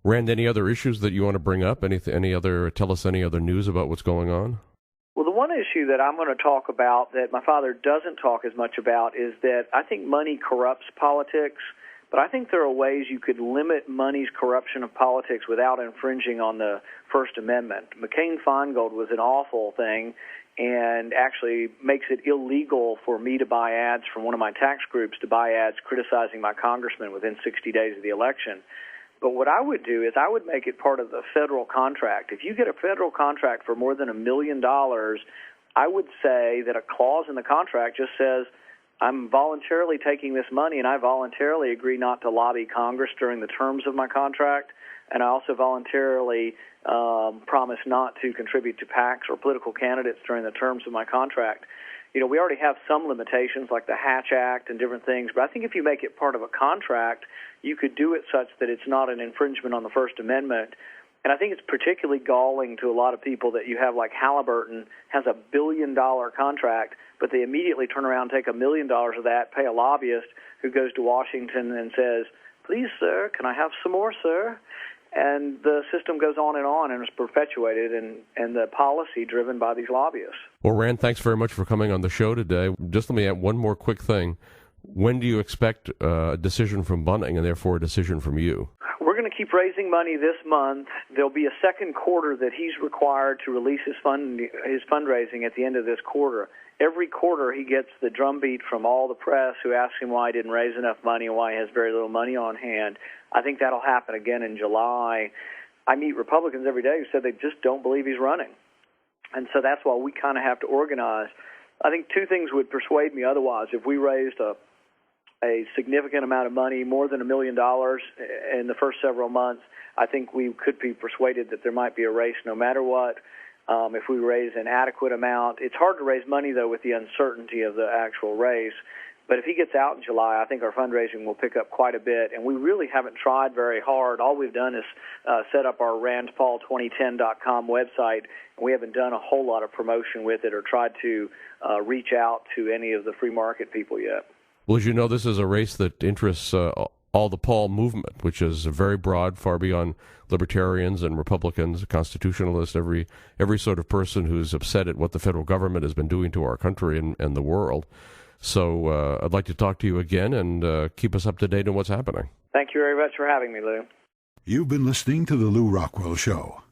Rand, any other issues that you want to bring up? Tell us any other news about what's going on? Well, the one issue that I'm going to talk about that my father doesn't talk as much about is that I think money corrupts politics, but I think there are ways you could limit money's corruption of politics without infringing on the First Amendment. McCain-Feingold was an awful thing and actually makes it illegal for me to buy ads from one of my tax groups to buy ads criticizing my congressman within 60 days of the election. But what I would do is I would make it part of the federal contract. If you get a federal contract for more than $1 million, I would say that a clause in the contract just says, I'm voluntarily taking this money, and I voluntarily agree not to lobby Congress during the terms of my contract, and I also voluntarily promise not to contribute to PACs or political candidates during the terms of my contract. You know, we already have some limitations like the Hatch Act and different things, but I think if you make it part of a contract, you could do it such that it's not an infringement on the First Amendment. And I think it's particularly galling to a lot of people that you have like Halliburton has $1 billion contract, but they immediately turn around and take $1 million of that, pay a lobbyist who goes to Washington and says, please, sir, can I have some more, sir? And the system goes on and is perpetuated, and the policy driven by these lobbyists. Well, Rand, thanks very much for coming on the show today. Just let me add one more quick thing. When do you expect a decision from Bunning and therefore a decision from you? We're going to keep raising money this month. There'll be a second quarter that he's required to release his fundraising at the end of this quarter. Every quarter he gets the drumbeat from all the press who ask him why he didn't raise enough money and why he has very little money on hand. I think that'll happen again in July. I meet Republicans every day who said they just don't believe he's running. And so that's why we kind of have to organize. I think two things would persuade me otherwise. If we raised a significant amount of money, more than $1 million in the first several months, I think we could be persuaded that there might be a race no matter what. If we raise an adequate amount, it's hard to raise money, though, with the uncertainty of the actual race. But if he gets out in July, I think our fundraising will pick up quite a bit. And we really haven't tried very hard. All we've done is set up our randpaul2010.com website. And we haven't done a whole lot of promotion with it or tried to reach out to any of the free market people yet. Well, as you know, this is a race that interests all the Paul movement, which is very broad, far beyond libertarians and Republicans, constitutionalists, every sort of person who's upset at what the federal government has been doing to our country and the world. So I'd like to talk to you again and keep us up to date on what's happening. Thank you very much for having me, Lew. You've been listening to The Lew Rockwell Show,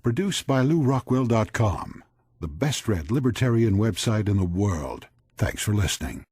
produced by LewRockwell.com, the best-read libertarian website in the world. Thanks for listening.